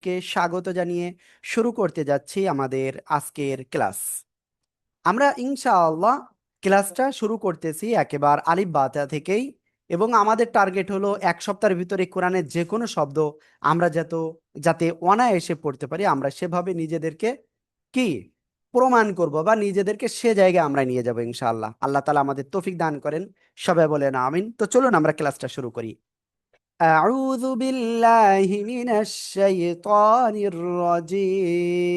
সবাইকে স্বাগত জানিয়ে শুরু করতে যাচ্ছি আমাদের আজকের ক্লাস। আমরা ইনশাআল্লাহ ক্লাসটা শুরু করতেছি একেবারে আলিফ বা তা থেকেই, এবং আমাদের টার্গেট হলো এক সপ্তাহের ভিতরে কোরআনের যে কোনো শব্দ আমরা যাতে অনায়াসে পড়তে পারি, আমরা সেভাবে নিজেদেরকে কি প্রমাণ করব বা নিজেদেরকে সে জায়গায় আমরা নিয়ে যাব ইনশাআল্লাহ। আল্লাহ তাআলা আমাদের তৌফিক দান করেন, সবাই বলেন আমিন। তো চলুন আমরা ক্লাসটা শুরু করি। أعوذ بالله من الشيطان الرجيم।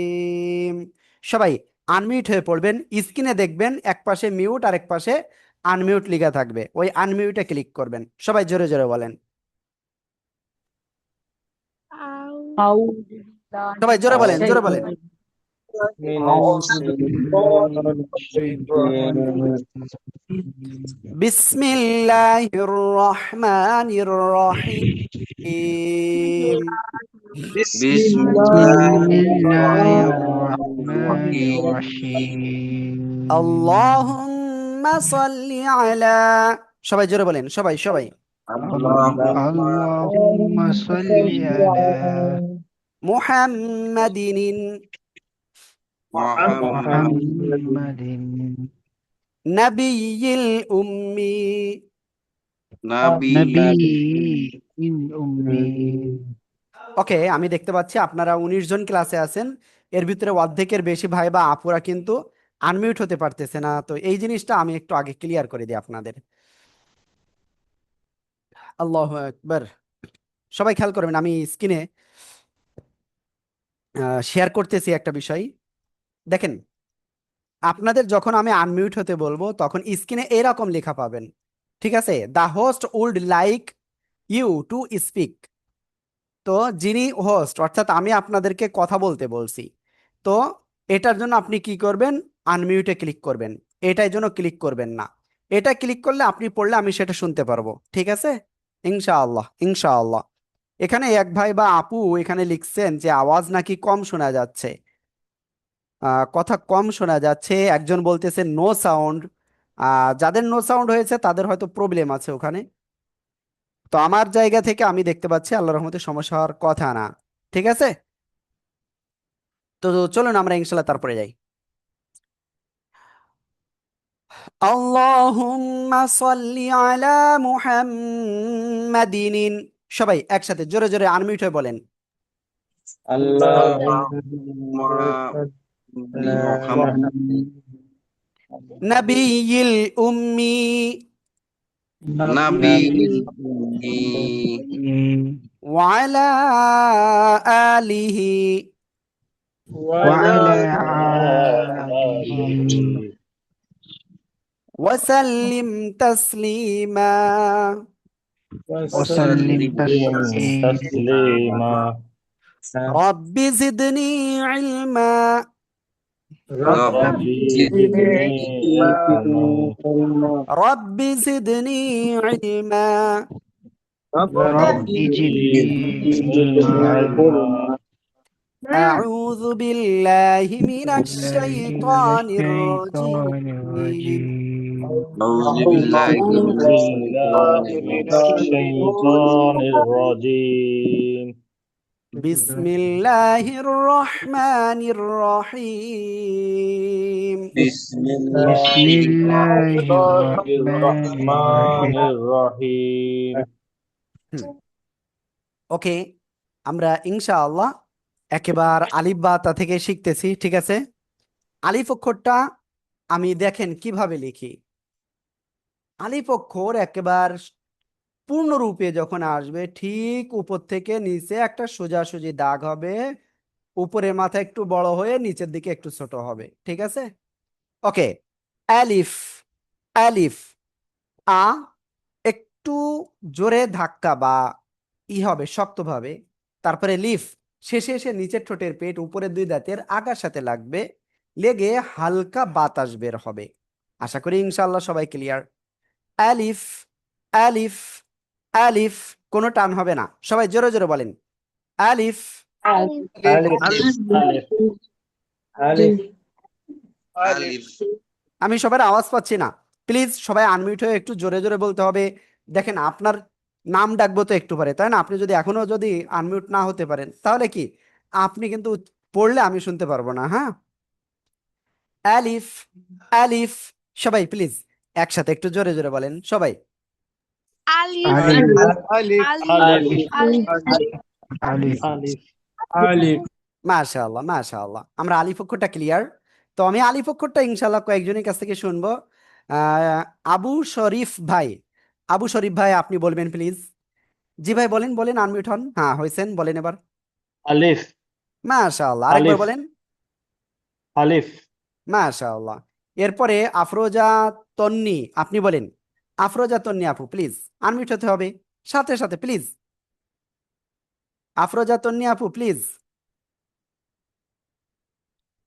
সবাই আনমিউট হয়ে পড়বেন। স্ক্রিনে দেখবেন এক পাশে মিউট আর এক পাশে আনমিউট লেখা থাকবে, ওই আনমিউটে ক্লিক করবেন। সবাই জোরে জোরে বলেন। أعوذ সবাই জোরে বলেন, জোরে বলেন। من الشيطان الرجيم বিসমিল্লাহির রহমানির রহিম। بسم بسم الله الله الرحمن الرحمن الرحيم الرحيم আল্লাহুম্মা সাল্লি আলা, সবাই জোরে বলেন, সবাই সবাই। اللهم صل على মুহাম্মাদিন محمد নাবিয়্যিল উম্মি। نبي نبي الأمي। ওকে, আমি দেখতে পাচ্ছি আপনারা 19 জন ক্লাসে আছেন, এর ভিতরে অর্ধেকের বেশি ভাই বা আপুরা কিন্তু আনমিউট হতে পারতেছে না। তো এই জিনিসটা আমি একটু আগে ক্লিয়ার করে দিই আপনাদের। আল্লাহু আকবার। সবাই খেয়াল করবেন, আমি স্ক্রিনে শেয়ার করতেছি একটা বিষয়। দেখেন, আপনাদের যখন আমি আনমিউট হতে বলবো তখন স্ক্রিনে এরকম লেখা পাবেন, ঠিক আছে? The host would like you to speak. তো যিনি হোস্ট অর্থাৎ আমি আপনাদেরকে কথা বলতে বলছি, তো এটার জন্য আপনি কি করবেন? আনমিউটে ক্লিক করবেন। এটার জন্য ক্লিক করবেন না। এটা ক্লিক করলে আপনি পড়লে আমি সেটা শুনতে পারবো, ঠিক আছে? ইনশাআল্লাহ ইনশাআল্লাহ। এখানে এক ভাই বা আপু এখানে লিখছেন যে আওয়াজ নাকি কম শোনা যাচ্ছে, কথা কম শোনা যাচ্ছে। একজন বলতেছে নো সাউন্ড। যাদের নো সাউন্ড হয়েছে তাদের হয়তো প্রবলেম আছে ওখানে। তো আমার জায়গা থেকে আমি দেখতে পাচ্ছি আল্লাহর রহমতে সমস্যা হওয়ার কথা না, ঠিক আছে? তো চলুন আমরা ইনশাল্লাহ তারপরে যাই। আল্লাহুম্মা সাল্লি আলা মুহাম্মাদিন। সবাই একসাথে জোরে জোরে আনমিউট হয়ে বলেন। اللهم بمحمد নাবিয়্যিল উম্মি نبي الأمي ওয়া আলা আলিহি وعلى آله ওয়া সাল্লিম তাসলিমা। وسلم تسليما রব্বি জিদনি ইলমা رب زدني علما রব্বি জিদনি ইলমা। رب زدني علما أعوذ بالله من بالله الشيطان من الشيطان الرجيم. الرجيم أعوذ بالله من الشيطان من الشيطان الرجيم بسم الله الرحمن الرحيم. بسم بسم الله الله الرحمن الرحمن الرحيم الرحيم ওকে, আমরা ইনশাআল্লাহ একেবারে আলিফ বা তা থেকে শিখতেছি, ঠিক আছে? আলিফ অক্ষরটা আমি দেখেন কিভাবে লিখি। আলিফ অক্ষর একেবারে পূর্ণরূপে যখন আসবে ঠিক উপর থেকে নিচে একটা সোজাসুজি দাগ হবে, উপরের মাথা একটু বড় হয়ে নিচের দিকে একটু ছোট হবে, ঠিক আছে? ওকে, আলিফ আলিফ। আ একটু জোরে ধাক্কা বা হবে শক্তভাবে। তারপরে লিফ, শেষে এসে নিচের ঠোঁটের পেট উপরের দুই দাঁতের আগার সাথে লাগবে, লেগে হালকা বাতাস বের হবে। আশা করি ইনশাআল্লাহ সবাই ক্লিয়ার। আলিফ আলিফ আলিফ, কোনো টান হবে না। সবাই জোরে জোরে বলেন আলিফ। ألف ألف ألف ألف আমি সবার আওয়াজ পাচ্ছি না, প্লিজ সবাই আনমিউট হয়ে একটু জোরে জোরে বলতে হবে। দেখেন আপনার নাম ডাকবো তো একটু পরে, তাই না? আপনি যদি এখনো আনমিউট না হতে পারেন তাহলে কি আপনি কিন্তু পড়লে আমি শুনতে পারবো না, হ্যাঁ? আলিফ, আলিফ। সবাই প্লিজ একসাথে একটু জোরে জোরে বলেন সবাই। আলিফ আলিফ আলিফ আলিফ আলিফ মাশাআল্লাহ, মাশাআল্লাহ। আমরা আলিফ অক্ষরটা ক্লিয়ার। তো আমি আলিফ অক্ষরটা ইনশাআল্লাহ কয়েকজনের কাছ থেকে শুনবো। আহ, আবু শরীফ ভাই, আবু শরীফ ভাই আপনি বলবেন প্লিজ। জি ভাই বলেন, বলেন, আনমিউট হন। হ্যাঁ হয়েছেন, বলেন এবার। আলিফ মাশাআল্লাহ, আরেকবার আলিফ বলেন। আলিফ মাশাআল্লাহ। এরপরে আফরোজা তন্নি, আপনি বলেন। আফরোজা তন্নি আপু প্লিজ আনমিউট হতে হবে সাথে সাথে প্লিজ। আফরোজা তন্নি আপু প্লিজ।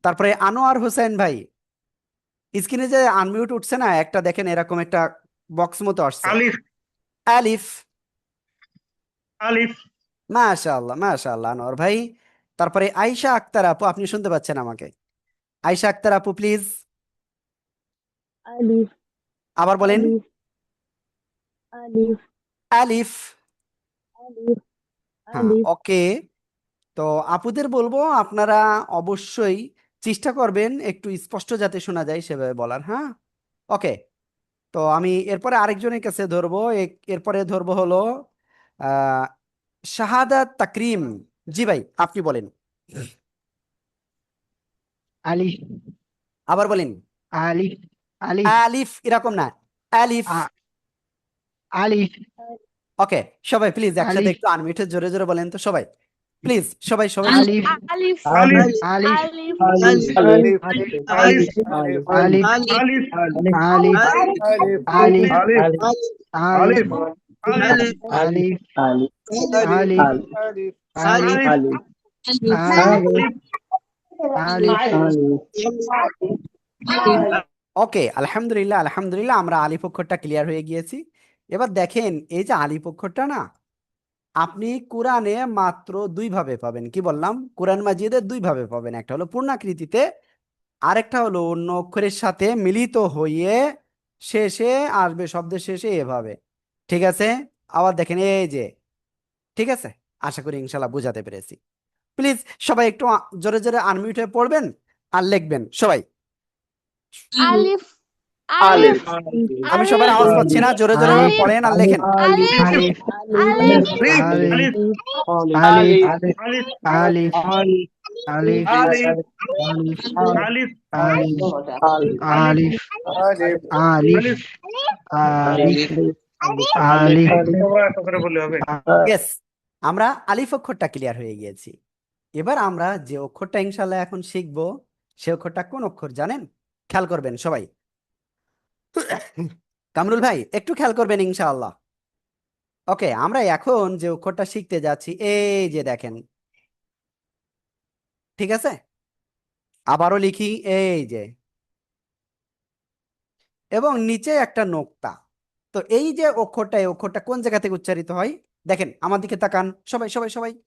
তারপরে আনোয়ার হোসেন ভাই, স্ক্রিনে যে আনমিউট উঠছে না একটা, দেখেন এরকম একটা বক্স মতো আসছে। আলিফ আলিফ। আলিফ মাশাআল্লাহ, মাশাআল্লাহ আনোয়ার ভাই। তারপরে আয়শা আক্তার আপু, আপনি শুনতে পাচ্ছেন আমাকে? আয়শা আক্তার আপু প্লিজ আলিফ আবার বলেন। আলিফ আলিফ আলিফ। আলিফ হ্যাঁ আলিফ ওকে। তো আপুদের বলবো আপনারা অবশ্যই চেষ্টা করবেন একটু স্পষ্ট যাতে শোনা যায় সেভাবে বলার, হ্যাঁ? ওকে। তো আমি এরপরে আরেকজনের কাছে ধরবো, এরপরে ধরবো হলো আহ শাহাদাত তাকরিম। জি ভাই আপনি বলেন। আলিফ আবার বলেন। আলিফ আলিফ আলিফ এরকম না, আলিফ। আ- আলিফ ওকে। সবাই প্লিজ একসাথে আলিফ একটু আনমিউটে জোরে জোরে বলেন তো সবাই প্লিজ, সবাই সবাই। আলিফ আলিফ আলিফ আলিফ আলিফ আলিফ আলিফ আলিফ আলিফ আলিফ আলিফ আলিফ আলিফ আলিফ আলিফ আলিফ আলিফ আলিফ ওকে আলহামদুলিল্লাহ, আলহামদুলিল্লাহ আমরা আলিফ অক্ষরটা ক্লিয়ার হয়ে গিয়েছি। এবার দেখেন এই যে আলিফ অক্ষরটা না, আপনি কোরআনে মাত্র দুই ভাবে পাবেন। কি বললাম? কোরআন মাজিদে দুই ভাবে পাবেন, একটা হলো পূর্ণাকৃতিতে, আরেকটা হলো অন্য অক্ষরের সাথে মিলিত হয়ে শেষে আসবে, শব্দের শেষে এভাবে। ঠিক আছে? আবার দেখেন এই যে, ঠিক আছে? আশা করি ইনশাল্লাহ বুঝাতে পেরেছি। প্লিজ সবাই একটু জোরে জোরে আনমিউট হয়ে পড়বেন আর লিখবেন সবাই। আলিফ আলিফ আলিফ আমি সবার আওয়াজ পাচ্ছি না, জোরে জোরে আলিফ পড়েন আর লেখেন। আলিফ আলিফ আলিফ আলিফ আলিফ আলিফ আলিফ আলিফ আলিফ আলিফ আলিফ আলিফ আলিফ আলিফ আলিফ আলিফ তোমরা এত করে বললে হবে? ইয়েস, আমরা আলিফ অক্ষরটা ক্লিয়ার হয়ে গিয়েছি। এবার আমরা যে অক্ষরটা ইনশাল্লাহ এখন শিখবো, সে অক্ষরটা কোন অক্ষর জানেন? খেয়াল করবেন সবাই। কামরুল ভাই একটু খেয়াল করবেন ইনশাআল্লাহ। ওকে, আমরা এখন যে অক্ষরটা শিখতে যাচ্ছি এই যে দেখেন, ঠিক আছে? আবারও লিখি এই যে, এবং নিচে একটা নোক্তা। তো এই যে অক্ষরটা, এই অক্ষরটা কোন জায়গা থেকে উচ্চারিত হয়? দেখেন আমার দিকে তাকান সবাই সবাই সবাই।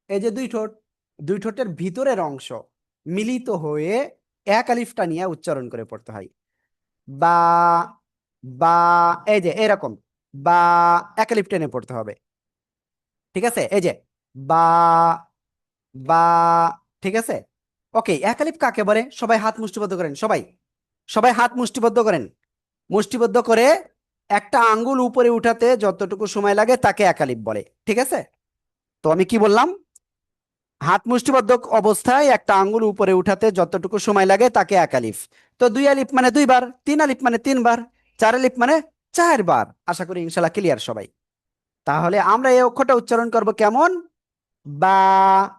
এই যে দুই ঠোঁট, দুই ঠোঁটের ভিতরের অংশ মিলিত হয়ে এক আলিফটা নিয়ে উচ্চারণ করে পড়তে হয়। বা, বা, এই যে এরকম, বা, এক আলিফ টেনে পড়তে হবে। ঠিক আছে? এই যে বা, বা, ঠিক আছে? ওকে, এক আলিফ কাকে বলে? সবাই হাত মুষ্টিবদ্ধ করেন, সবাই সবাই হাত মুষ্টিবদ্ধ করেন। মুষ্টিবদ্ধ করে একটা আঙ্গুল উপরে উঠাতে যতটুকু সময় লাগে তাকে এক আলিফ বলে। ঠিক আছে? তো আমি কি বললাম? হাত মুষ্টিবদ্ধ অবস্থায় একটা আঙ্গুল উপরে উঠাতে যতটুকু সময় লাগে তাকে এক আলিফ। তো দুই আলিফ মানে দুইবার, তিন আলিফ মানে তিনবার, চার আলিফ মানে চারবার। আশা করি ইনশাল্লাহ ক্লিয়ার সবাই। তাহলে আমরা এই অক্ষরটা উচ্চারণ করব কেমন? বা,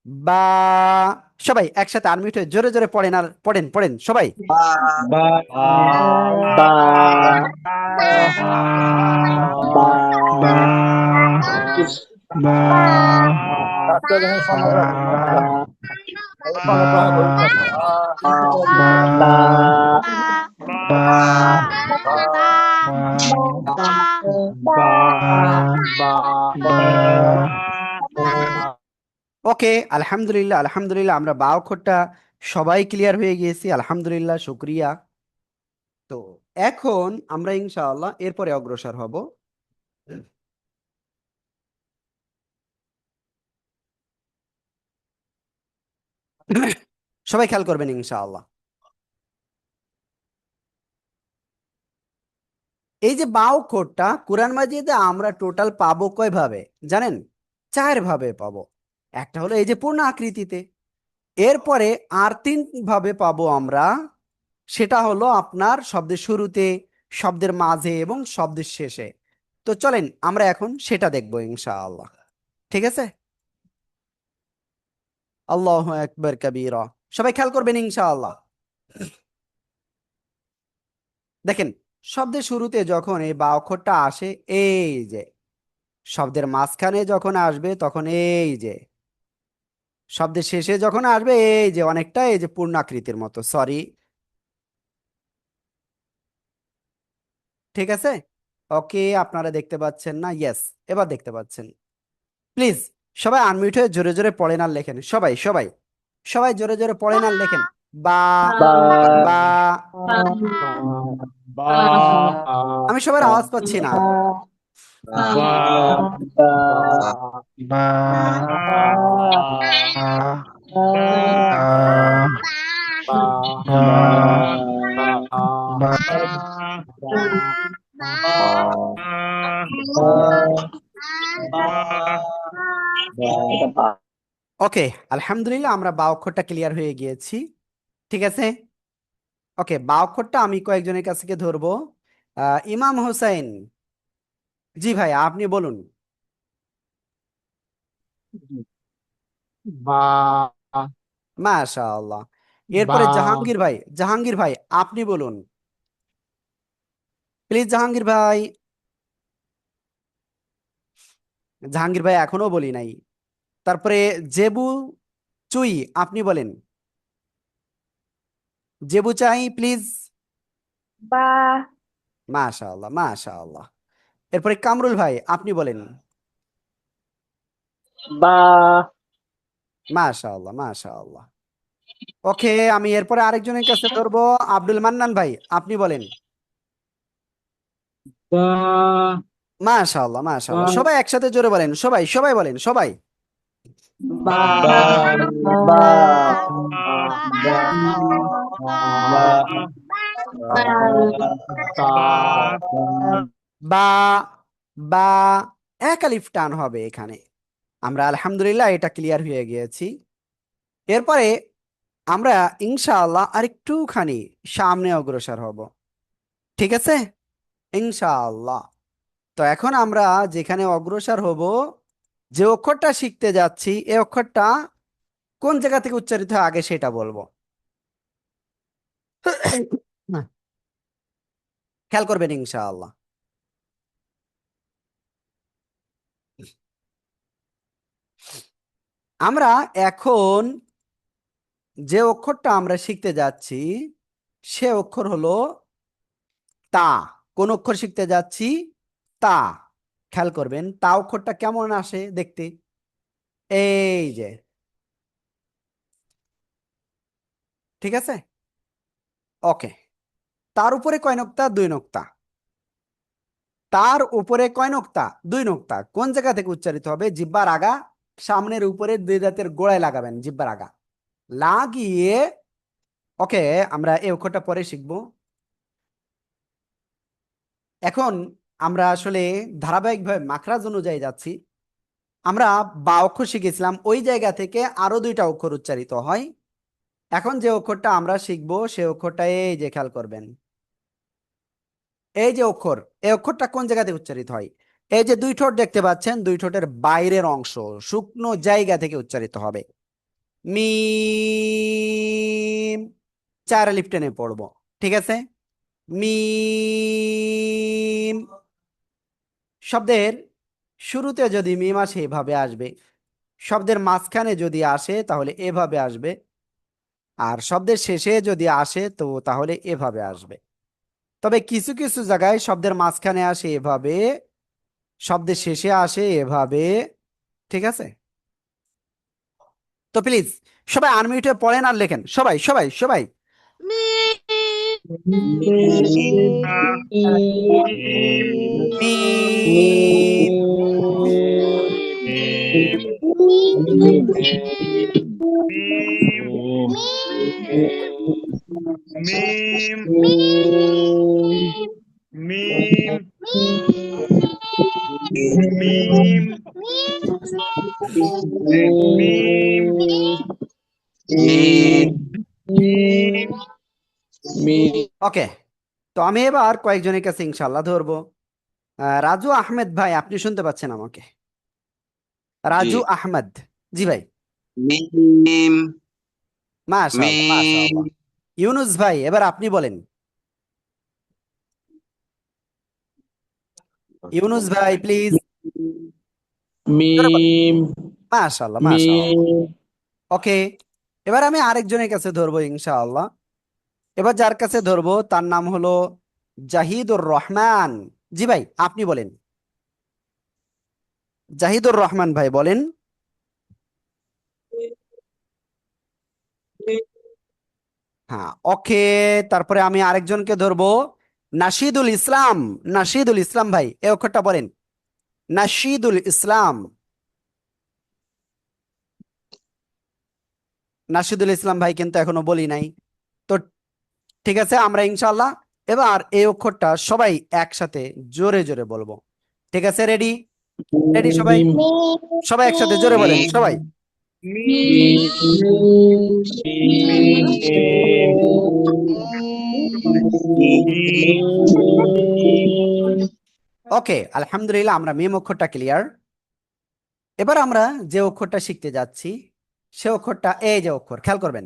বা। সবাই একসাথে আনমিউট হয়ে জোরে জোরে পড়েন আর পড়েন পড়েন সবাই। বা বা বা বা বা ওকে আলহামদুলিল্লাহ, আলহামদুলিল্লাহ আমরা বা অক্ষরটা সবাই ক্লিয়ার হয়ে গিয়েছি, আলহামদুলিল্লাহ, শুক্রিয়া। তো এখন আমরা ইনশাআল্লাহ এরপরে অগ্রসর হব। সবাই খেয়াল করবেন ইনশাআল্লাহ। এই যে বা অক্ষরটা কোরআন মাজিদে আমরা টোটাল পাবো কয় ভাবে জানেন? 4 ভাবে পাবো। একটা হলো এই যে পূর্ণ আকৃতিতে, এরপরে আর 3 ভাবে পাবো আমরা, সেটা হলো আপনার শব্দের শুরুতে, শব্দের মাঝে এবং শব্দের শেষে। তো চলেন আমরা এখন সেটা দেখবো ইনশাআল্লাহ। ঠিক আছে? আল্লাহু আকবার কাবীরা। সবাই খেয়াল করবেন ইনশাআল্লাহ। দেখেন, শব্দের শুরুতে যখন এই বা অক্ষরটা আসে, এই যে শব্দের মাঝখানে যখন আসবে তখন এই যে, শব্দের শেষে যখন আসবে এই যে, অনেকটা এই যে পূর্ণাকৃতির মতো, সরি। ঠিক আছে? ওকে, আপনারা দেখতে পাচ্ছেন না? ইয়েস, এবার দেখতে পাচ্ছেন। প্লিজ সবাই আনমিউট হয়ে জোরে জোরে পড়েন আর লেখেন। সবাই সবাই সবাই জোরে জোরে পড়েন আর লেখেন। বা বা বা বা আমি সবার আওয়াজ পাচ্ছি না। বা বা বা বা ওকে, আলহামদুলিল্লাহ আমরা বা অক্ষরটা ক্লিয়ার হয়ে গিয়েছি। ঠিক আছে? ওকে, বা অক্ষরটা আমি কয়েকজনের কাছ থেকে ধরবো। ইমাম হোসেন, জি ভাই আপনি বলুন। বা মাশাআল্লাহ। বা এরপরে জাহাঙ্গীর ভাই, জাহাঙ্গীর ভাই আপনি বলুন প্লিজ। জাহাঙ্গীর ভাই, জাহাঙ্গীর ভাই এখনো বলি নাই। তারপরে জেবু চুই, আপনি বলেন। জেবু চাই প্লিজ। বা মাশাআল্লাহ মাশাআল্লাহ। এরপরে কামরুল ভাই আপনি বলেন। বা মাশাআল্লাহ মাশাআল্লাহ। ওকে, আমি এরপরে আরেকজনের কাছে ধরবো। আব্দুল মান্নান ভাই আপনি বলেন। বা মাশাআল্লাহ মাশাআল্লাহ। সবাই একসাথে জোরে বলেন, সবাই সবাই বলেন, সবাই। বা বা বা বা এক আলিফ টান হবে এখানে। আমরা আলহামদুলিল্লাহ এটা ক্লিয়ার হয়ে গিয়েছি। এরপরে আমরা ইনশাআল্লাহ আরেকটুখানি সামনে অগ্রসর হব। ঠিক আছে? ইনশাআল্লাহ। তো এখন আমরা যেখানে অগ্রসর হব, যে অক্ষরটা শিখতে যাচ্ছি, এই অক্ষরটা কোন জায়গা থেকে উচ্চারিত হয় আগে সেটা বলবো। খেয়াল করবেন ইনশাআল্লাহ। আমরা এখন যে অক্ষরটা আমরা শিখতে যাচ্ছি সে অক্ষর হলো তা। কোন অক্ষর শিখতে যাচ্ছি? তা। খেয়াল করবেন তা অক্ষরটা কেমন আসে দেখতে, এই যে। ঠিক আছে? ওকে, তার উপরে কয় নোক্তা? 2 নোক্তা। তার উপরে কয় নোক্তা? 2 নোক্তা। কোন জায়গা থেকে উচ্চারিত হবে? জিহ্বার আগা, সামনের উপরে 2 দাঁতের গোড়ায় লাগাবেন, জিহ্বার আগা লাগিয়ে। ওকে, আমরা এই অক্ষরটা পরে শিখবো। এখন আমরা আসলে ধারাবাহিকভাবে মাখরাজ অনুযায়ী যাচ্ছি। আমরা বা অক্ষর শিখেছিলাম, ওই জায়গা থেকে আরো 2টা অক্ষর উচ্চারিত হয়। এখন যে অক্ষরটা আমরা শিখবো সে অক্ষরটা এই যে, খেয়াল করবেন এই যে অক্ষর, এই অক্ষরটা কোন জায়গাতে উচ্চারিত হয়? এই যে 2 ঠোঁট দেখতে পাচ্ছেন, 2 ঠোঁটের বাইরের অংশ, শুকনো জায়গা থেকে উচ্চারিত হবে। মিম, 4 আলিফ টেনে পড়বো। ঠিক আছে? মিম। শব্দের শুরুতে যদি মিম আসে এভাবে আসবে, শব্দের মাঝখানে যদি আসে তাহলে এভাবে আসবে, আর শব্দের শেষে যদি আসে তো তাহলে এভাবে আসবে। তবে কিছু কিছু জায়গায় শব্দের মাঝখানে আসে এভাবে, শব্দের শেষে আসে এভাবে। ঠিক আছে? তো প্লিজ সবাই আনমিউটে পড়েন আর লেখেন, সবাই সবাই সবাই। মিম Mim. Mim. Mim. Mim. Mim. Mim. Mim. Mim. Mim. ওকে, তো আমি এবার কয়েকজনের কাছে ইনশাল্লাহ ধরবো। রাজু আহমেদ ভাই, আপনি শুনতে পাচ্ছেন আমাকে? জি। রাজু আহমেদ, জি ভাই। মিম। মাশাআল্লাহ মিম। মাশাআল্লাহ। ইউনুস ভাই, এবার আপনি বলেন। ইউনুস ভাই প্লিজ। মিম। মাশাআল্লাহ মাশাআল্লাহ। মিম। ওকে, এবার আমি আরেকজনের কাছে ধরবো ইনশাআল্লাহ। এবার যার কাছে ধরবো তার নাম হলো জাহিদুর রহমান। জি ভাই, আপনি বলেন। জাহিদুর রহমান ভাই বলেন। হ্যাঁ, ওকে। তারপরে আমি আরেকজনকে ধরবো, নাশিদুল ইসলাম। নাশিদুল ইসলাম ভাই, এই অক্ষরটা বলেন। নাশিদুল ইসলাম। নাশিদুল ইসলাম ভাই কিন্তু এখনো বলি নাই। তো ঠিক আছে, আমরা ইনশাল্লাহ এবার এই অক্ষরটা সবাই একসাথে জোরে জোরে বলবো। ঠিক আছে, রেডি? রেডি সবাই? মিম। সবাই একসাথে জোরে বলেন মিম। সবাই। Mim. মিম। ওকে, আলহামদুলিল্লাহ, আমরা মিম অক্ষরটা ক্লিয়ার। এবার আমরা যে অক্ষরটা শিখতে যাচ্ছি সে অক্ষরটা এই যে অক্ষর, খেয়াল করবেন।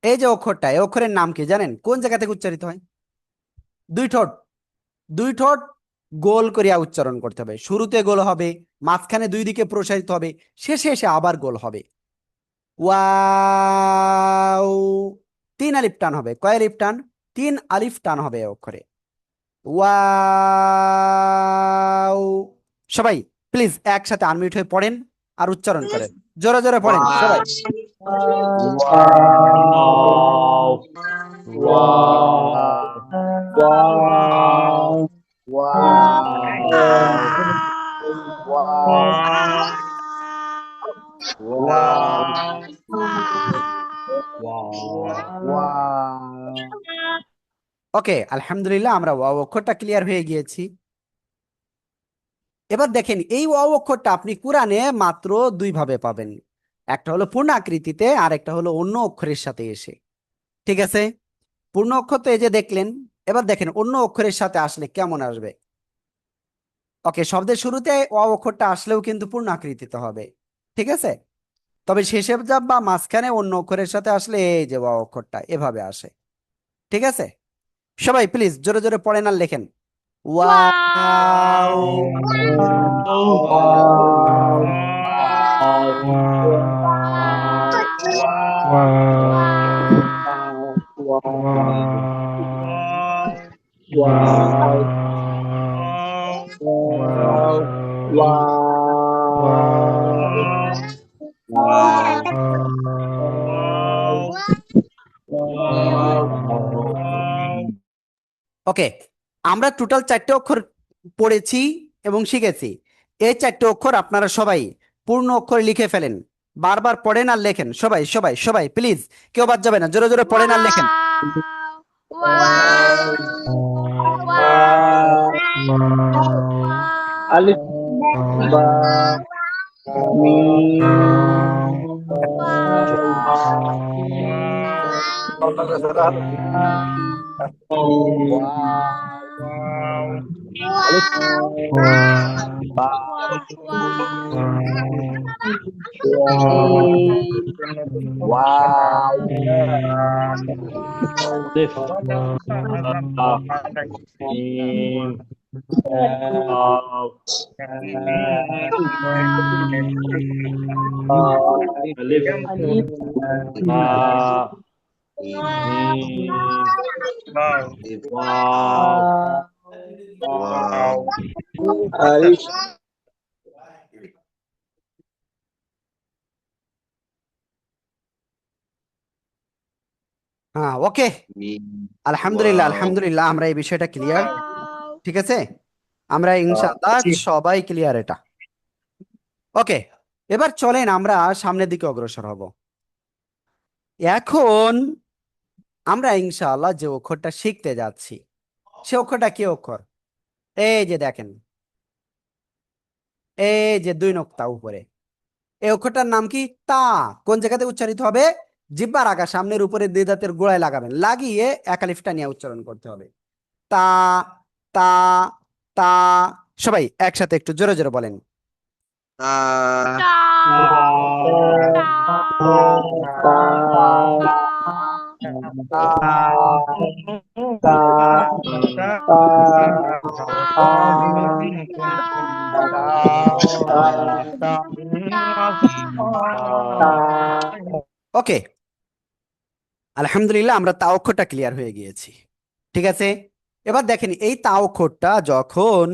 এই যে অক্ষরটা, এই অক্ষরের নাম কি জানেন? কোন জায়গা থেকে উচ্চারিত হয়? দুই ঠোঁট। দুই ঠোঁট গোল করিয়া উচ্চারণ করতে হবে। শুরুতে গোল হবে, মাঝখানে দুই দিকে প্রসারিত হবে, শেষে এসে আবার গোল হবে। ওয়াও। তিন আলিফ টান হবে। কয় আলিফ টান? তিন আলিফ টান হবে এই অক্ষরে। ওয়াও। সবাই প্লিজ একসাথে আনমিউট হয়ে পড়েন আর উচ্চারণ করেন। জোরে জোরে পড়েন সবাই। Wow. Wow. Wow. Wow. Wow. Okay, আলহামদুলিল্লাহ, আমরা ওয়াও অক্ষরটা ক্লিয়ার হয়ে গিয়েছি। এবার দেখেন, এই ওয়াও অক্ষরটা আপনি কোরআনে মাত্র দুই ভাবে পাবেন। একটা হলো পূর্ণ আকৃতিতে, আর একটা হলো অন্য অক্ষরের সাথে এসে। ঠিক আছে, পূর্ণ অক্ষর তো এই যে দেখলেন। এবার দেখেন অন্য অক্ষরের সাথে আসলে কেমন আসবে। ওকে, শব্দের শুরুতে ওয়াও অক্ষরটা আসলেও কিন্তু পূর্ণ আকৃতিতে হবে। ঠিক আছে, তবে শেষে যা বা মাঝখানে অন্য অক্ষরের সাথে আসলে এই যে ওয়াও অক্ষরটা এভাবে আসে। ঠিক আছে, সবাই প্লিজ জোরে জোরে পড়েন আর লেখেন। ওয়াও। ওকে, আমরা টোটাল চারটে অক্ষর পড়েছি এবং শিখেছি। এই চারটে অক্ষর আপনারা সবাই পূর্ণ অক্ষরে লিখে ফেলেন। বারবার পড়েন আর লেখেন সবাই সবাই সবাই প্লিজ। কেউ বাদ যাবে না, জোরে জোরে পড়েন আর লেখেন। Alif ba mim Alif ba wow Alif হ্যাঁ, ওকে, মিম। আলহামদুলিল্লাহ ওয়াও। আলহামদুলিল্লাহ, আমরা এই বিষয়টা ক্লিয়ার। ঠিক আছে, আমরা ইনশাআল্লাহ সবাই ক্লিয়ার এটা। ওকে, এবার চলেন আমরা সামনের দিকে অগ্রসর হব। এখন আমরা ইনশাআল্লাহ যে অক্ষরটা শিখতে যাচ্ছি সে অক্ষরটা কি অক্ষর? এই যে দেখেন, এই যে দুই নোক্তা উপরে, এই অক্ষরটার নাম কি? তা। কোন জায়গাতে উচ্চারিত হবে? জিহ্বার আগা সামনের উপরে দুই দাঁতের গোড়ায় লাগাবেন, লাগিয়ে একালিফটা নিয়ে উচ্চারণ করতে হবে। তা, তা, তা। সবাই একসাথে একটু জোরে জোরে বলেন। তা, ওকে, আলহামদুলিল্লাহ আমরা তা অক্ষরটা ক্লিয়ার হয়ে গিয়েছি। ঠিক আছে, এবার দেখেন এই তা অক্ষরটা যখন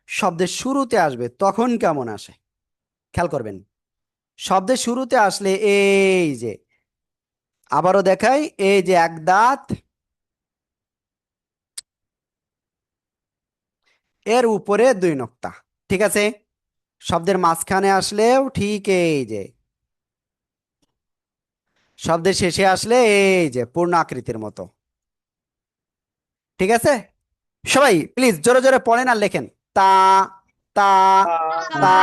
শব্দের শুরুতে আসবে তখন কেমন আসে খেয়াল করবেন। শব্দের শুরুতে আসলে এই যে, আবারও দেখাই, এই যে এক দাঁত, এর উপরে দুই নোক্তা। ঠিক আছে, শব্দের মাঝখানে আসলেও ঠিক এই যে, শব্দের শেষে আসলে এই যে পূর্ণ আকৃতির মতো। ঠিক আছে, সবাই প্লিজ জোরে জোরে পড়েন আর লেখেন। তা, তা, তা।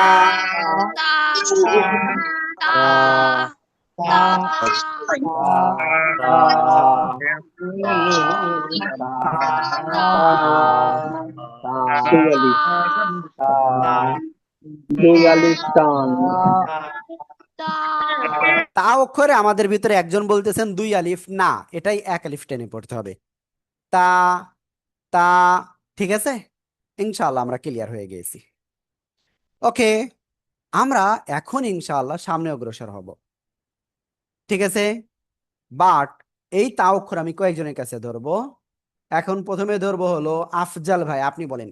তা অক্ষরে আমাদের ভিতরে একজন বলতেছেন দুই আলিফ, না এটাই এক আলিফ টেনে পড়তে হবে। তা, তা। ঠিক আছে, ইনশাআল্লাহ আমরা ক্লিয়ার হয়ে গেছি। ওকে, আমরা এখন ইনশাআল্লাহ সামনে অগ্রসর হব। ঠিক আছে, বাট এই তা অক্ষর আমি কয়েকজনের কাছে ধরবো। এখন প্রথমে ধরবো হলো আফজাল ভাই, আপনি বলেন।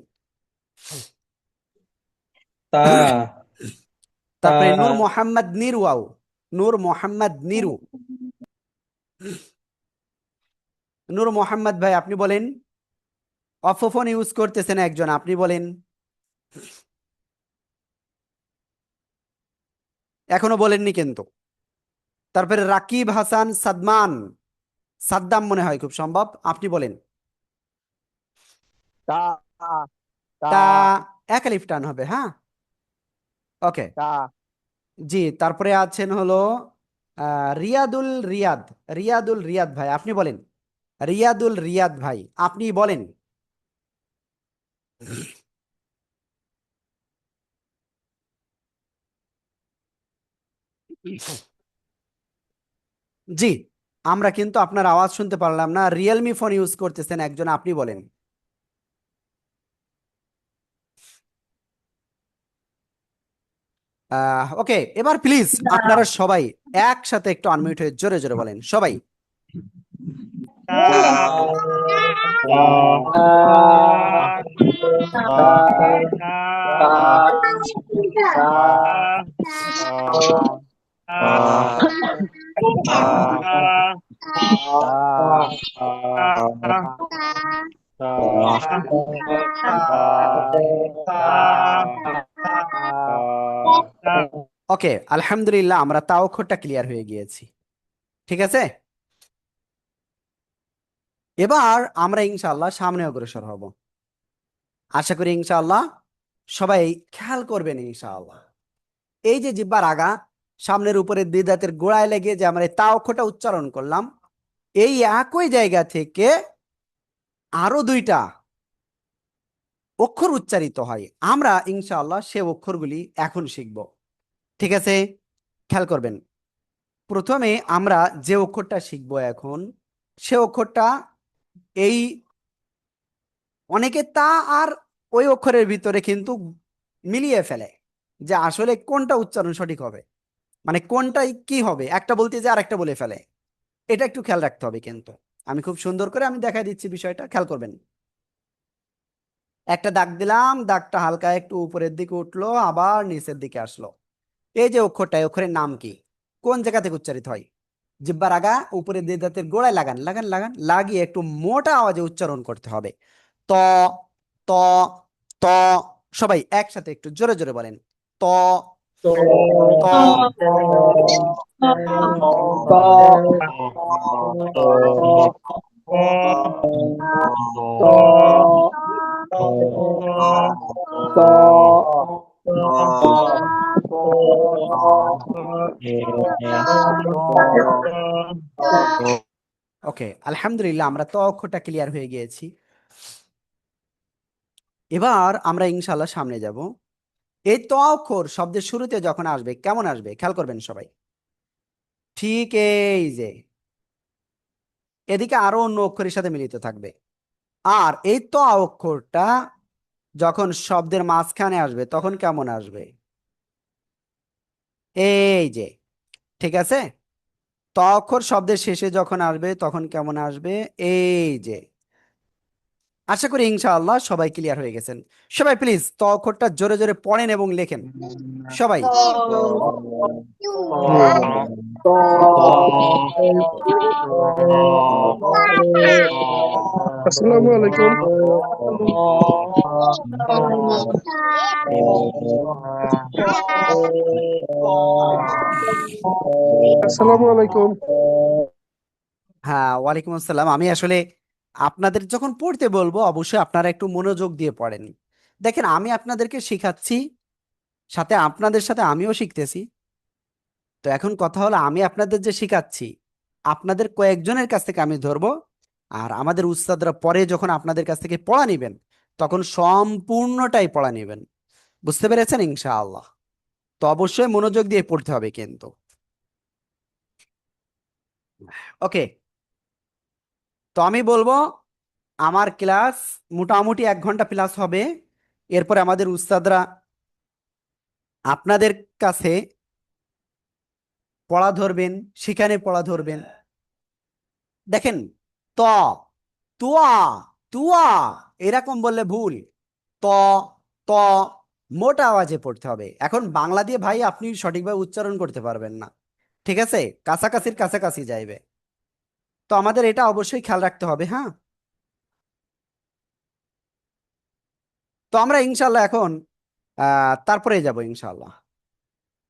তা, তারপরে নূর মোহাম্মদ নিরু আও, নূর মোহাম্মদ নিরু, নূর মোহাম্মদ ভাই আপনি বলেন। অফোফোন ইউজ করতেছেন একজন, আপনি বলেন। এখনো বলেননি কিন্তু। তারপরে রাকিব হাসান সাদমান, সাদ্দাম মনে হয় খুব সম্ভব, আপনি বলেন। তা এক আলিফ টান হবে, হ্যাঁ। ওকে, জি। তারপরে আছেন হলো রিয়াদুল রিয়াদ, রিয়াদুল রিয়াদ ভাই আপনি বলেন। রিয়াদুল রিয়াদ ভাই আপনি বলেন। জি, আমরা কিন্তু আপনার আওয়াজ শুনতে পারলাম না। রিয়েলমি ফোন ইউজ করতেছেন একজন, আপনি বলেন। ওকে, এবার প্লিজ আপনারা সবাই একসাথে একটু আনমিউট হয়ে জোরে জোরে বলেন সবাই। ওকে, আলহামদুলিল্লাহ আমরা তা অক্ষরটা ক্লিয়ার হয়ে গিয়েছি। ঠিক আছে, এবার আমরা ইনশাআল্লাহ সামনে অগ্রসর হব। আশা করি ইনশাআল্লাহ সবাই খেয়াল করবেন ইনশাআল্লাহ। এই যে জিহ্বার আগা সামনের উপরে দুই দাঁতের গোড়ায় লেগে যে আমরা এই তা অক্ষরটা উচ্চারণ করলাম, এই একই জায়গা থেকে আরো দুইটা অক্ষর উচ্চারিত হয়। আমরা ইনশাআল্লাহ সে অক্ষরগুলি এখন শিখব। ঠিক আছে, খেয়াল করবেন। প্রথমে আমরা যে অক্ষরটা শিখব এখন, সে অক্ষরটা এই, অনেকে তা আর ওই অক্ষরের ভিতরে কিন্তু মিলিয়ে ফেলে যে আসলে কোনটা উচ্চারণ সঠিক হবে, মানে কোনটাই কি হবে, একটা বলতে যে আর একটা বলে ফেলে। এটা একটু খেয়াল রাখতে হবে কিন্তু। আমি খুব সুন্দর করে আমি দেখাই দিচ্ছি, বিষয়টা খেয়াল করবেন। একটা দাগ দিলাম, দাগটা হালকা একটু উপরের দিকে উঠলো আবার নিচের দিকে আসলো। এই যে অক্ষরটা, এই অক্ষরের নাম কি? কোন জায়গা থেকে উচ্চারিত হয়? জিহ্বার আগা উপরে দিয়ে দাঁতের গোড়ায় লাগান, লাগান, লাগান, লাগিয়ে একটু মোটা আওয়াজে উচ্চারণ করতে হবে। ত, ত, ত, সবাই একসাথে একটু জোরে জোরে বলেন। ত, তো ত, তো তো ওকে, আলহামদুলিল্লাহ আমরা ত অক্ষরটা ক্লিয়ার হয়ে গিয়েছি। এবার আমরা ইনশাল্লাহ সামনে যাব। এই ত অক্ষর শব্দের শুরুতে যখন আসবে কেমন আসবে খেয়াল করবেন সবাই। ঠিক এই যে এদিকে আরো অন্য অক্ষরের সাথে মিলিত থাকবে। আর এই ত অক্ষরটা যখন শব্দের মাঝখানে আসবে তখন কেমন আসবে, এই যে, ঠিক আছে। ত অক্ষর শব্দের শেষে যখন আসবে তখন কেমন আসবে, এই যে। আশা করি ইনশাআল্লাহ সবাই ক্লিয়ার হয়ে গেছেন। সবাই প্লিজ ত অক্ষরটা জোরে জোরে পড়েন এবং লেখেন সবাই। তো আসসালামু আলাইকুম। আসসালামু আলাইকুম। হ্যাঁ, ওয়ালাইকুম আসসালাম। আমি আসলে আপনাদের যখন পড়তে বলবো অবশ্যই আপনারা একটু মনোযোগ দিয়ে পড়েন। দেখেন আমি আপনাদেরকে শেখাচ্ছি, সাথে আপনাদের সাথে আমিও শিখতেছি। তো এখন কথা হলো আমি আপনাদের যে শেখাচ্ছি আপনাদের কয়েকজনের কাছ থেকে আমি ধরবো, আর আমাদের উস্তাদরা পরে যখন আপনাদের কাছ থেকে পড়া নিবেন তখন সম্পূর্ণটাই পড়া নিবেন। বুঝতে পেরেছেন ইনশাআল্লাহ? তো অবশ্যই মনোযোগ দিয়ে পড়তে হবে কিন্তু। ওকে, তো আমি বলবো আমার ক্লাস মোটামুটি 1 ঘন্টা প্লাস হবে। এরপরে আমাদের উস্তাদরা আপনাদের কাছে পড়া ধরবেন, সেখানে পড়া ধরবেন। দেখেন, ত, তুয়া, তুয়া এরকম বললে ভুল। ত, ত মোটা আওয়াজে পড়তে হবে। এখন বাংলা দিয়ে ভাই আপনি সঠিকভাবে উচ্চারণ করতে পারবেন না, ঠিক আছে, কাছাকাছির কাছাকাছি যাইবে। তো আমাদের এটা অবশ্যই খেয়াল রাখতে হবে, হ্যাঁ। তো আমরা ইনশাল্লাহ এখন তারপরে যাব ইনশাল্লাহ।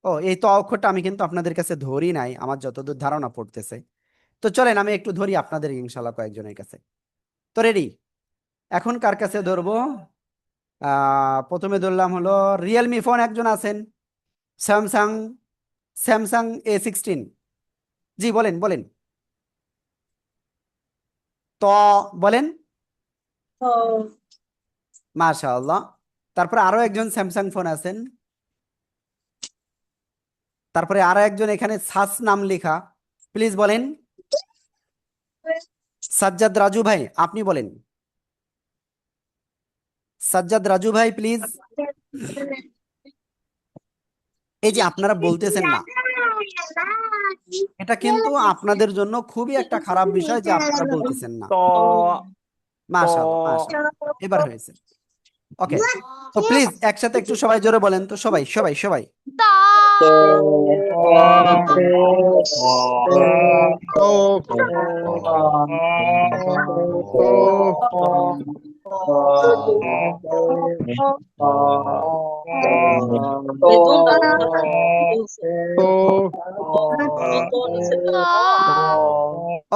ও, এই ত অক্ষরটা আমি কিন্তু আপনাদের কাছে ধরি নাই আমার যতদূর ধারণা পড়তেছে। তো চলেন আমি একটু ধরি আপনাদের ইনশাল্লাহ কয়েকজনের কাছে। তো রেডি, এখন কার কাছে ধরবো? প্রথমে ধরলাম হলো রিয়েলমি ফোন একজন আছেন, স্যামসাং, স্যামসাং A16। জি বলেন বলেন, ত বলেন। মাশাআল্লাহ। তারপরে আরো একজন স্যামসাং ফোন আছেন, তারপরে আরো একজন এখানে সাস নাম লেখা, প্লিজ বলেন। সাজ্জাদ রাজু ভাই আপনি বলেন, সাজ্জাদ রাজু ভাই প্লিজ। এই যে আপনারা বলতেছেন না, এটা কিন্তু আপনাদের জন্য খুবই একটা খারাপ বিষয় যে আপনারা বলতেছেন না। তো মাশাআল্লাহ মাশাআল্লাহ, এবার হয়েছে। ওকে, তো প্লিজ একসাথে একটু সবাই জোরে বলেন তো, সবাই সবাই সবাই।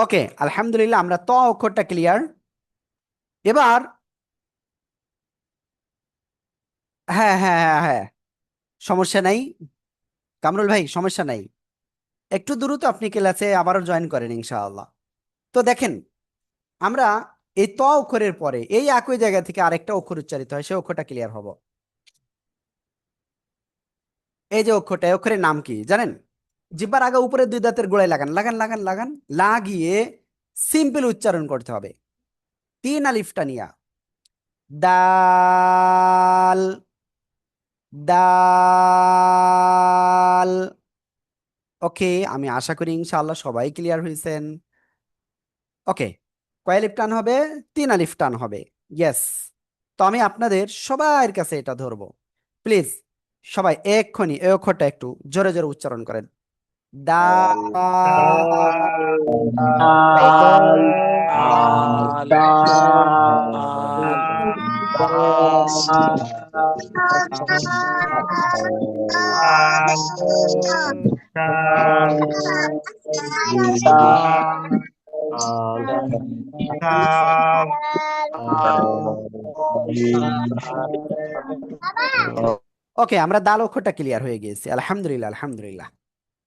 ওকে, আলহামদুলিল্লাহ আমরা ত অক্ষরটা ক্লিয়ার। এবার হ্যাঁ হ্যাঁ হ্যাঁ হ্যাঁ, সমস্যা নাই কামরুল ভাই, সমস্যা নাই। একটু দ্রুত আপনি ক্লাসে আবারও জয়েন করেন ইনশাআল্লাহ। তো দেখেন, আমরা এই ত অক্ষরের পরে এই একই জায়গা থেকে আরেকটা অক্ষর উচ্চারিত হয়, সেই অক্ষরটা ক্লিয়ার হব। এই যে অক্ষরটা, এই অক্ষরের নাম কি জানেন? জিহ্বার আগে উপরে 2 দাঁতের গোড়ায় লাগান লাগান লাগান লাগান, লাগিয়ে সিম্পল উচ্চারণ করতে হবে 3 আলিফটা নিয়া। দাল, দাল। ওকে, আমি আশা করি ইনশাআল্লাহ সবাই ক্লিয়ার হয়েছেন। ওকে, কয় আলিফ টান হবে? 3 আলিফ টান হবে। ইয়েস। তো আমি আপনাদের সবার কাছে এটা ধরবো, প্লিজ সবাই এক্ষুনি এই অক্ষরটা একটু জোরে জোরে উচ্চারণ করেন। দা, দাল ওকে, আমরা দাল অক্ষরটা ক্লিয়ার হয়ে গিয়েছি, আলহামদুলিল্লাহ আলহামদুলিল্লাহ।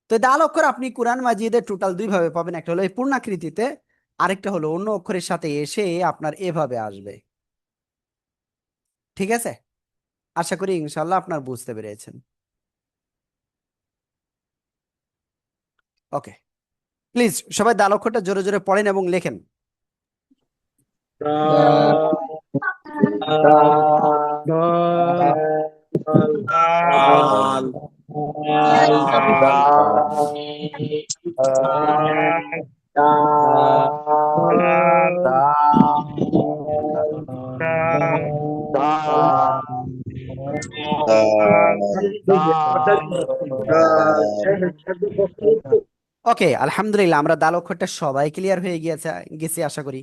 তো এই দাল অক্ষর আপনি কোরআন মাজিদে টোটাল দুই ভাবে পাবেন, একটা হলো এই পূর্ণাকৃতিতে, আরেকটা হলো অন্য অক্ষরের সাথে এসে আপনার এভাবে আসবে। ঠিক আছে, আশা করি ইনশাল্লাহ আপনার বুঝতে পেরেছেন। ওকে, প্লিজ সবাই দাল অক্ষরটা জোরে জোরে পড়েন এবং লেখেন। ওকে, আলহামদুলিল্লাহ, আমরা দাল অক্ষরটা সবাই ক্লিয়ার হয়ে গেছি আশা করি।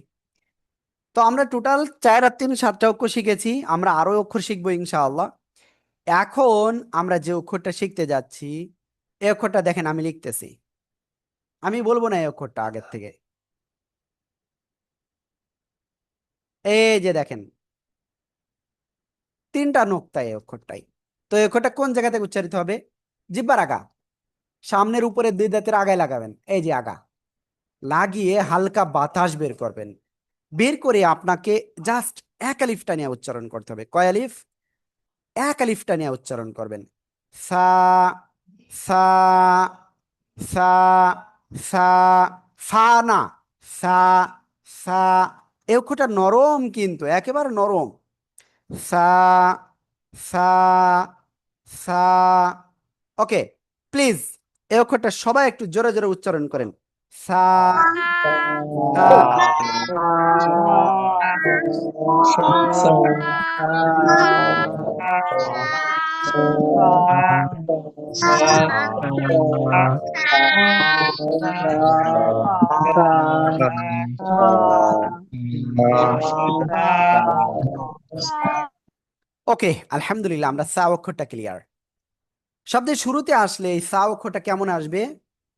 তো আমরা টোটাল 4 আর 3 7টা অক্ষর শিখেছি, আমরা আরো অক্ষর শিখবো ইনশাআল্লাহ। এখন আমরা যে অক্ষরটা শিখতে যাচ্ছি, এই অক্ষরটা দেখেন আমি লিখতেছি, আমি বলবো না এই অক্ষরটা আগের থেকে। এই যে দেখেন 3টা নোক্তা এই অক্ষরটাই। তো এই অক্ষরটা কোন জায়গা থেকে উচ্চারিত হবে? জিহ্বার আগা, সামনের উপরে 2 দাঁতের আগায় লাগাবেন, এই যে আগা লাগিয়ে হালকা বাতাস বের করবেন। বের করে আপনাকে জাস্ট এক আলিফটা নিয়ে উচ্চারণ করতে হবে। কয় আলিফ? এক আলিফটা নিয়ে উচ্চারণ করবেন। সা সা সা সা, ফা না, সা সা। এই অক্ষরটা নরম, কিন্তু একেবারে নরম। সা সা সা। ওকে, প্লিজ এই অক্ষরটা সবাই একটু জোরে জোরে উচ্চারণ করেন। সা সা। ওকে, আলহামদুলিল্লাহ, আমরা সা অক্ষরটা ক্লিয়ার। শব্দের শুরুতে আসলে এই সা অক্ষরটা কেমন আসবে?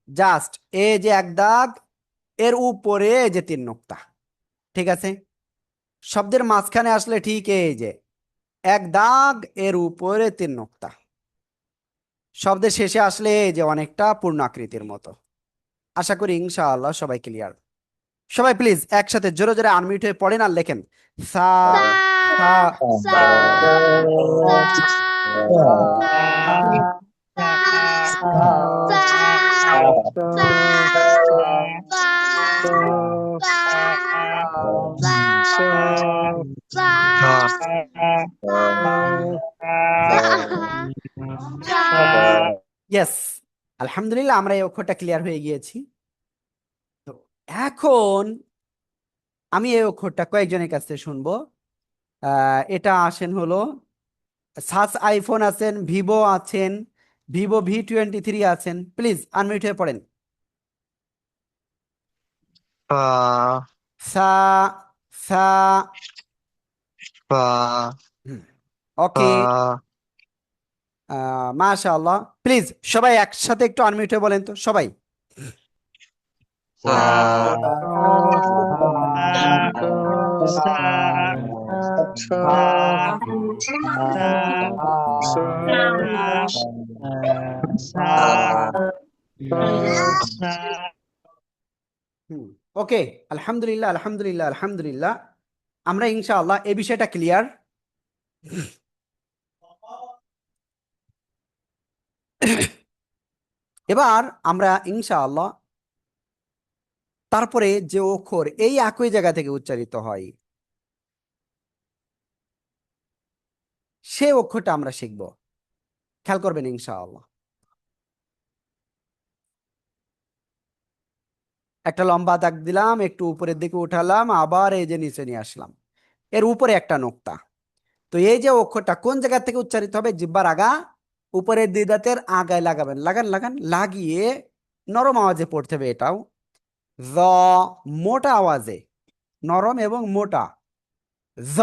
জাস্ট এই যে এক দাগ, এর উপরে এই যে 3 নোক্তা। ঠিক আছে, শব্দের মাঝখানে আসলে ঠিক এই যে এক দাগ, এর উপরে 3 নোক্তা। শব্দের শেষে আসলে এই যে অনেকটা পূর্ণাকৃতির মতো। আশা করি ইনশাআল্লাহ সবাই ক্লিয়ার। সবাই প্লিজ একসাথে জোরে জোরে আনমিউট হয়ে পড়েন আর লেখেন সা সা সা ইয়েস, আলহামদুলিল্লাহ, আমরা এই অক্ষরটা ক্লিয়ার হয়ে গিয়েছি। তো এখন আমি এই অক্ষরটা কয়েকজনের কাছ থেকে শুনবো। এটা আসেন হলো সাস আইফোন আছেন, ভিভো আছেন, ভিভো V23 আছেন, প্লিজ আনমিউট হয়ে পড়েন। সা সা। ওকে, মাশাআল্লাহ, প্লিজ সবাই একসাথে একটু আনমিউট হয়ে বলেন তো সবাই। ওকে, আলহামদুলিল্লাহ আলহামদুলিল্লাহ আলহামদুলিল্লাহ, আমরা ইনশাআল্লাহ এই বিষয়টা ক্লিয়ার। এবার আমরা ইনশাআল্লাহ তারপরে যে অক্ষর এই একই জায়গা থেকে উচ্চারিত হয় সে অক্ষরটা আমরা শিখব। খেয়াল করবেন ইনশাআল্লাহ। একটা লম্বা দাগ দিলাম, একটু উপরের দিকে উঠালাম, আবার এই যে নিচে নিয়ে আসলাম, এর উপরে একটা নোক্তা। তো এই যে অক্ষরটা কোন জায়গা থেকে উচ্চারিত হবে? জিহ্বার আগা, উপরের 2 দাঁতের আগায় লাগাবেন, লাগান লাগান, লাগিয়ে নরম আওয়াজে পড়তে হবে। এটাও জ, মোটা আওয়াজে, নরম এবং মোটা। জ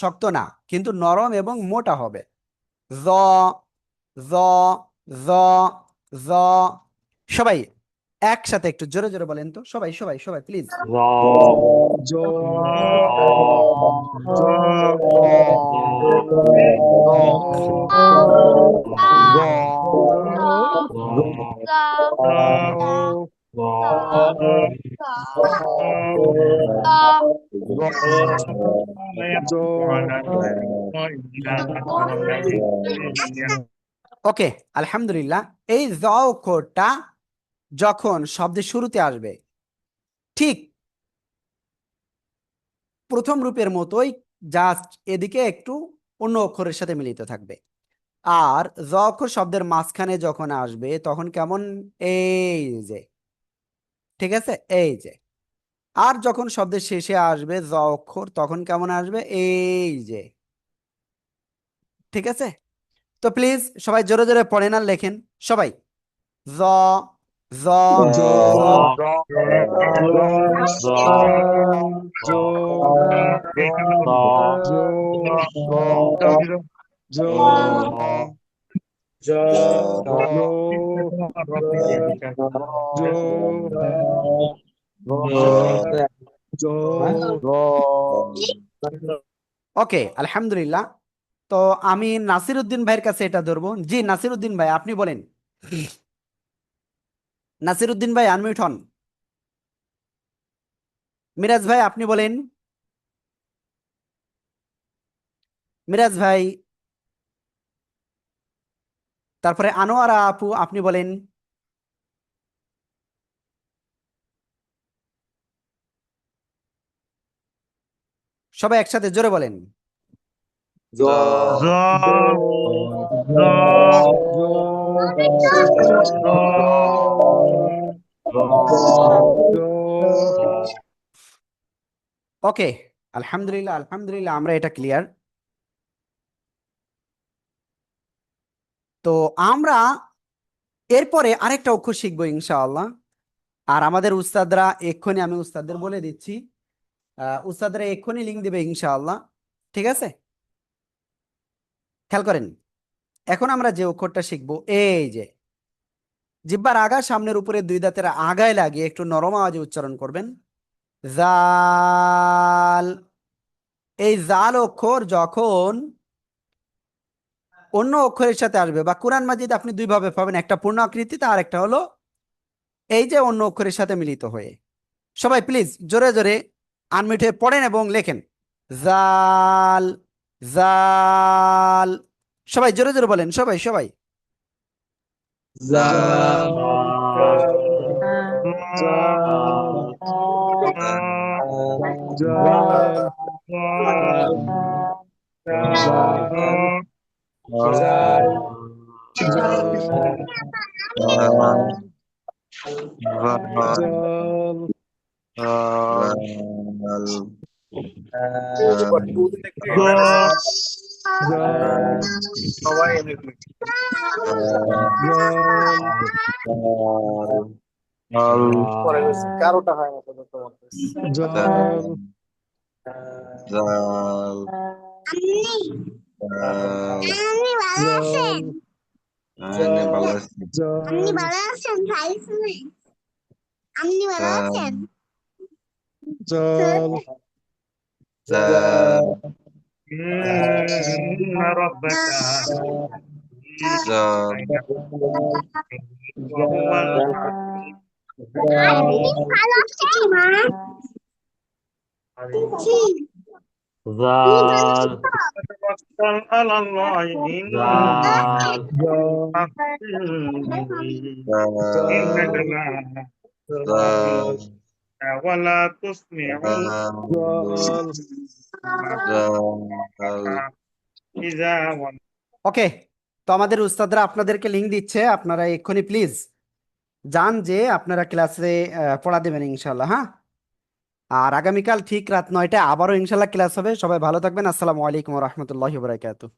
শক্ত না, কিন্তু নরম এবং মোটা হবে। জ জ জ জ। সবাই একসাথে একটু জোরে জোরে বলেন তো, সবাই সবাই সবাই প্লিজ। ওকে, আলহামদুলিল্লাহ। এই জ অক্ষরটা যখন শব্দের শুরুতে আসবে, ঠিক প্রথম রূপের মতোই জাস্ট এদিকে একটু অন্য অক্ষরের সাথে মিলিত থাকবে। আর জ অক্ষর শব্দের মাঝখানে যখন আসবে তখন কেমন, এই যে, ঠিক আছে, এই যে। আর যখন শব্দের শেষে আসবে জ অক্ষর তখন কেমন আসবে, এই যে, ঠিক আছে। তো প্লিজ সবাই জোরে জোরে পড়েন আর লেখেন সবাই। জ জ জ। ওকে, আলহামদুলিল্লাহ। তো আমি নাসির উদ্দিন ভাইয়ের কাছে এটা ধরবো। জি নাসির উদ্দিন ভাই, আপনি বলেন। নাসির উদ্দিন ভাই আনমিউট হন। মিরাজ ভাই আপনি বলেন। মিরাজ ভাই, তারপরে আনোয়ারা আপু আপনি বলেন। সবাই একসাথে জোরে বলেন। ওকে, আলহামদুলিল্লাহ আলহামদুলিল্লাহ, আমরা এটা ক্লিয়ার। তো আমরা এরপরে আরেকটা অক্ষর শিখবো ইনশাআল্লাহ। আর আমাদের উস্তাদরা এক্ষুনি, আমি উস্তাদদের বলে দিচ্ছি, উস্তাদরা এক্ষুনি লিঙ্ক দিবে ইনশাআল্লাহ, ঠিক আছে। খেয়াল করেন, এখন আমরা যে অক্ষরটা শিখবো, এই যে, জিহ্বার আগা সামনের উপরে দুই দাঁতের আগায় লাগিয়ে একটু নরম আওয়াজে উচ্চারণ করবেন। জাল। এই জাল অক্ষর যখন অন্য অক্ষরের সাথে আসবে, বা কোরআন মাজিদ আপনি দুই ভাবে পাবেন, একটা পূর্ণ আকৃতিতে আর একটা হলো এই যে অন্য অক্ষরের সাথে মিলিত হয়ে। সবাই প্লিজ জোরে জোরে আনমিউট হয়ে পড়েন এবং লেখেন জাল জাল। সবাই জোরে জোরে বলেন, সবাই সবাই। কারোটা হয় না আপনি ভালো আছেন ভাই? আপনি ভালো আছেন? ভালো আছেন মা? জি। জাল ولا تسمعوا إذا ওকে, তো আমাদের উস্তাদরা আপনাদেরকে লিঙ্ক দিচ্ছে, আপনারা এক্ষুনি প্লিজ যান, যে আপনারা ক্লাসে পড়া দেবেন ইনশাল্লাহ। হ্যাঁ, আর আগামীকাল ঠিক রাত 9টায় আবারও ইনশাল্লাহ ক্লাস হবে। সবাই ভালো থাকবেন। আসসালামু আলাইকুম ওয়া রাহমাতুল্লাহি ওয়া বারাকাতুহু।